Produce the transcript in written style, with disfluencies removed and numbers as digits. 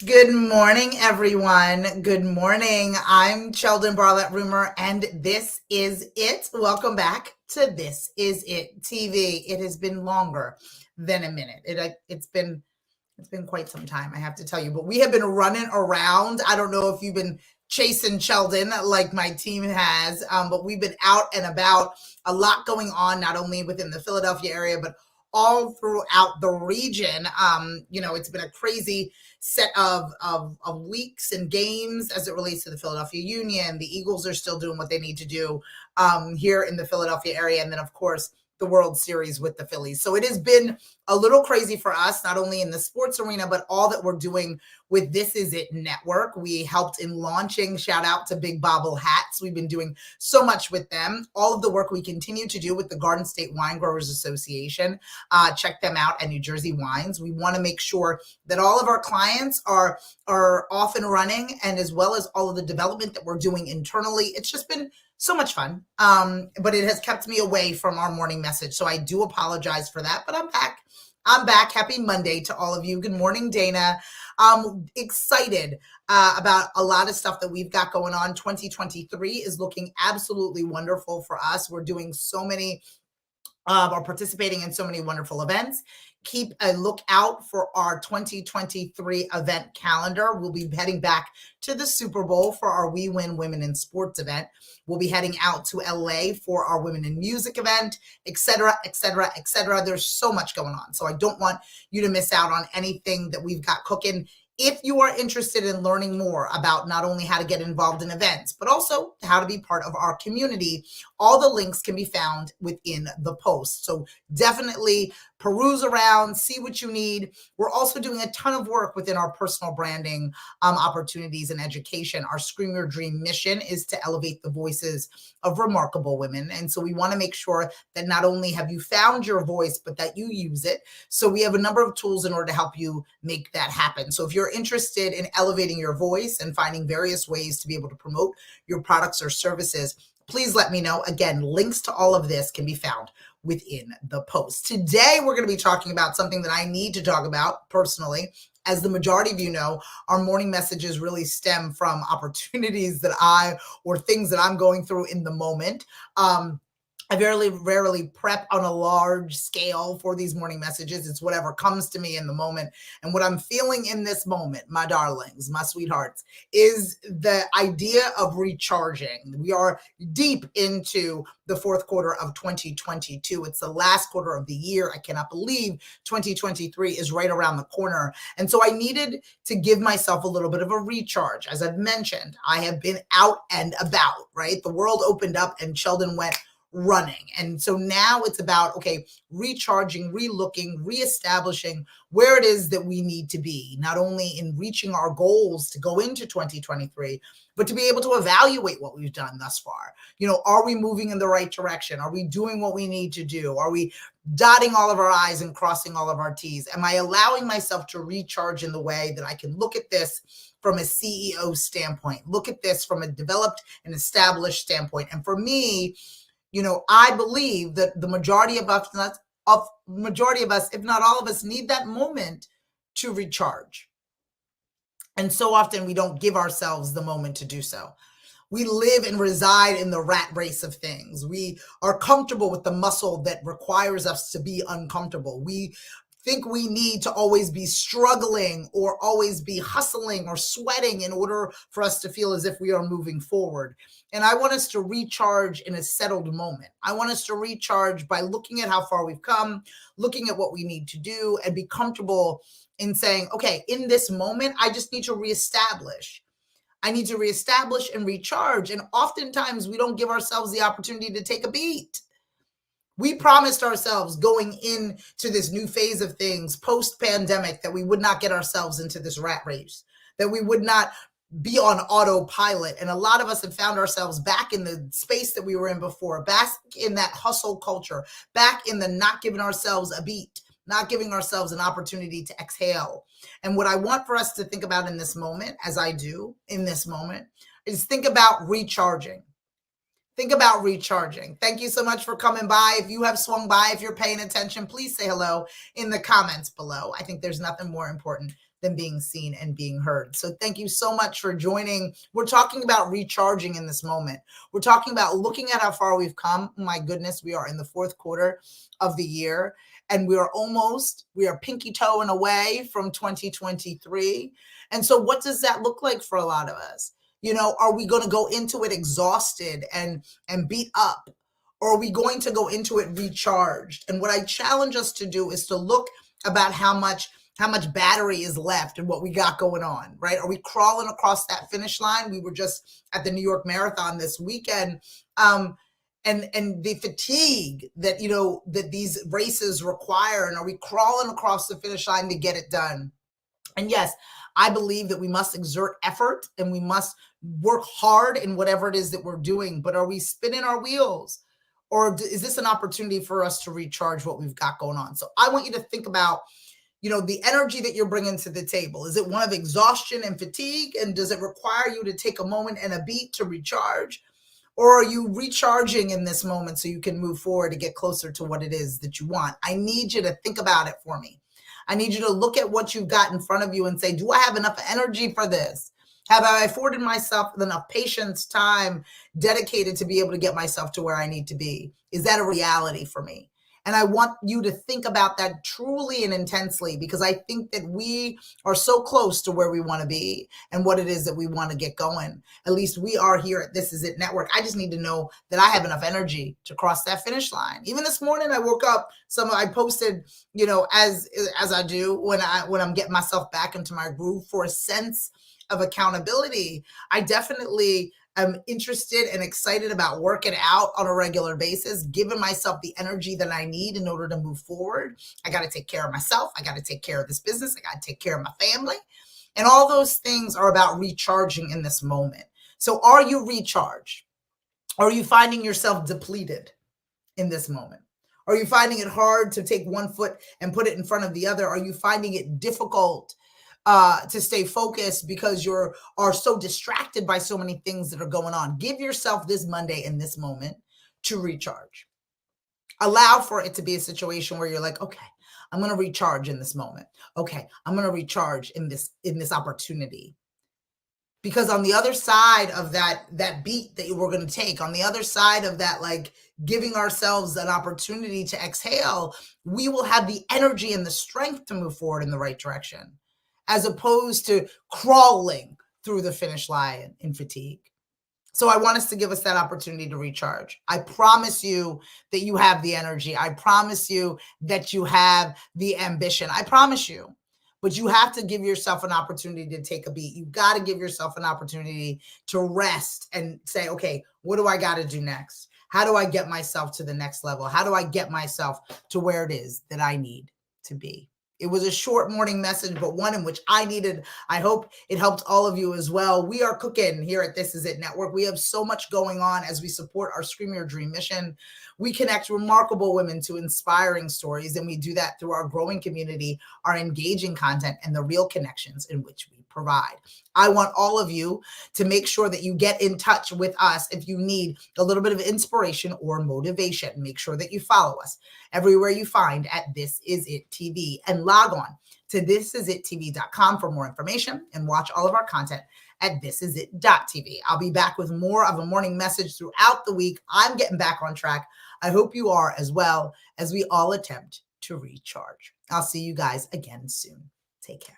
Good morning, everyone. Good morning. I'm Cheldin Barlattt Rumer, and this is it. Welcome back to This Is It TV. It has been longer than a minute. It's been quite some time, I have to tell you, but we have been running around. I don't know if you've been chasing Cheldin like my team has, but we've been out and about, a lot going on, not only within the Philadelphia area, but all throughout the region. It's been a crazy set of weeks and games as it relates to the Philadelphia Union. The Eagles are still doing what they need to do here in the Philadelphia area. And then, of course, the World Series with the Phillies. So it has been a little crazy for us, not only in the sports arena, but all that we're doing with This Is It Network. We helped in launching, shout out to Big Bobble Hats. We've been doing so much with them. All of the work we continue to do with the Garden State Wine Growers Association. Check them out at New Jersey Wines. We want to make sure that all of our clients are off and running, and as well as all of the development that we're doing internally. It's just been so much fun, but it has kept me away from our morning message. So I do apologize for that, but I'm back. Happy Monday to all of you. Good morning, Dana. Excited about a lot of stuff that we've got going on. 2023 is looking absolutely wonderful for us. We're doing so many are participating in so many wonderful events. Keep a lookout for our 2023 event calendar. We'll be heading back to the Super Bowl for our We Win Women in Sports event. We'll be heading out to LA for our Women in Music event, et cetera, et cetera, et cetera. There's so much going on. So I don't want you to miss out on anything that we've got cooking. If you are interested in learning more about not only how to get involved in events, but also how to be part of our community, all the links can be found within the post. So definitely peruse around, see what you need. We're also doing a ton of work within our personal branding opportunities and education. Our Scream Your Dream mission is to elevate the voices of remarkable women. And so we want to make sure that not only have you found your voice, but that you use it. So we have a number of tools in order to help you make that happen. So if you're interested in elevating your voice and finding various ways to be able to promote your products or services, please let me know. Again, links to all of this can be found within the post. Today, we're going to be talking about something that I need to talk about personally. As the majority of you know, our morning messages really stem from opportunities or things that I'm going through in the moment. I very rarely prep on a large scale for these morning messages. It's whatever comes to me in the moment. And what I'm feeling in this moment, my darlings, my sweethearts, is the idea of recharging. We are deep into the fourth quarter of 2022. It's the last quarter of the year. I cannot believe 2023 is right around the corner. And so I needed to give myself a little bit of a recharge. As I've mentioned, I have been out and about, right? The world opened up and Cheldin went running. And so now it's about, okay, recharging, relooking, reestablishing where it is that we need to be, not only in reaching our goals to go into 2023, but to be able to evaluate what we've done thus far. Are we moving in the right direction? Are we doing what we need to do? Are we dotting all of our I's and crossing all of our T's? Am I allowing myself to recharge in the way that I can look at this from a CEO standpoint, look at this from a developed and established standpoint? And for me, I believe that the majority of us, if not all of us, need that moment to recharge. And so often we don't give ourselves the moment to do so. We live and reside in the rat race of things. We are comfortable with the muscle that requires us to be uncomfortable. We think we need to always be struggling or always be hustling or sweating in order for us to feel as if we are moving forward. And I want us to recharge in a settled moment. I want us to recharge by looking at how far we've come, looking at what we need to do, and be comfortable in saying, okay, in this moment, I just need to reestablish. I need to reestablish and recharge. And oftentimes we don't give ourselves the opportunity to take a beat. We promised ourselves going into this new phase of things post-pandemic that we would not get ourselves into this rat race, that we would not be on autopilot. And a lot of us have found ourselves back in the space that we were in before, back in that hustle culture, back in the not giving ourselves a beat, not giving ourselves an opportunity to exhale. And what I want for us to think about in this moment, as I do in this moment, is think about recharging. Think about recharging. Thank you so much for coming by. If you have swung by, if you're paying attention, please say hello in the comments below. I think there's nothing more important than being seen and being heard. So thank you so much for joining. We're talking about recharging in this moment. We're talking about looking at how far we've come. My goodness, we are in the fourth quarter of the year, and we are pinky toeing away from 2023. And so what does that look like for a lot of us? Are we going to go into it exhausted and beat up? Or are we going to go into it recharged? And what I challenge us to do is to look about how much battery is left and what we got going on, right? Are we crawling across that finish line? We were just at the New York Marathon this weekend. And the fatigue that, that these races require, and are we crawling across the finish line to get it done? And yes, I believe that we must exert effort and we must work hard in whatever it is that we're doing, but are we spinning our wheels? Or is this an opportunity for us to recharge what we've got going on? So I want you to think about, the energy that you're bringing to the table. Is it one of exhaustion and fatigue? And does it require you to take a moment and a beat to recharge? Or are you recharging in this moment so you can move forward to get closer to what it is that you want? I need you to think about it for me. I need you to look at what you've got in front of you and say, do I have enough energy for this? Have I afforded myself enough patience, time dedicated to be able to get myself to where I need to be? Is that a reality for me? And I want you to think about that truly and intensely, because I think that we are so close to where we want to be and what it is that we want to get going. At least we are here at This Is It Network. I just need to know that I have enough energy to cross that finish line. Even this morning, I woke up, I posted, as I do when I'm getting myself back into my groove for a sense of accountability. I definitely am interested and excited about working out on a regular basis, giving myself the energy that I need in order to move forward. I got to take care of myself. I got to take care of this business. I got to take care of my family. And all those things are about recharging in this moment. So are you recharged? Are you finding yourself depleted in this moment? Are you finding it hard to take one foot and put it in front of the other? Are you finding it difficult to stay focused because you are so distracted by so many things that are going on? Give yourself this Monday in this moment to recharge. Allow for it to be a situation where you're like, okay, I'm going to recharge in this moment. Okay, I'm going to recharge in this opportunity. Because on the other side of that beat that we're going to take, on the other side of that, like giving ourselves an opportunity to exhale, we will have the energy and the strength to move forward in the right direction, as opposed to crawling through the finish line in fatigue. So I want us to give us that opportunity to recharge. I promise you that you have the energy. I promise you that you have the ambition. I promise you. But you have to give yourself an opportunity to take a beat. You got to give yourself an opportunity to rest and say, okay, what do I got to do next? How do I get myself to the next level? How do I get myself to where it is that I need to be? It was a short morning message, but one in which I needed. I hope it helped all of you as well. We are cooking here at This Is It Network. We have so much going on as we support our Scream Your Dream mission. We connect remarkable women to inspiring stories, and we do that through our growing community, our engaging content, and the real connections in which we provide. I want all of you to make sure that you get in touch with us if you need a little bit of inspiration or motivation. Make sure that you follow us everywhere you find at This Is It TV, and log on to thisisittv.com for more information and watch all of our content at thisisit.tv. I'll be back with more of a morning message throughout the week. I'm getting back on track. I hope you are as well, as we all attempt to recharge. I'll see you guys again soon. Take care.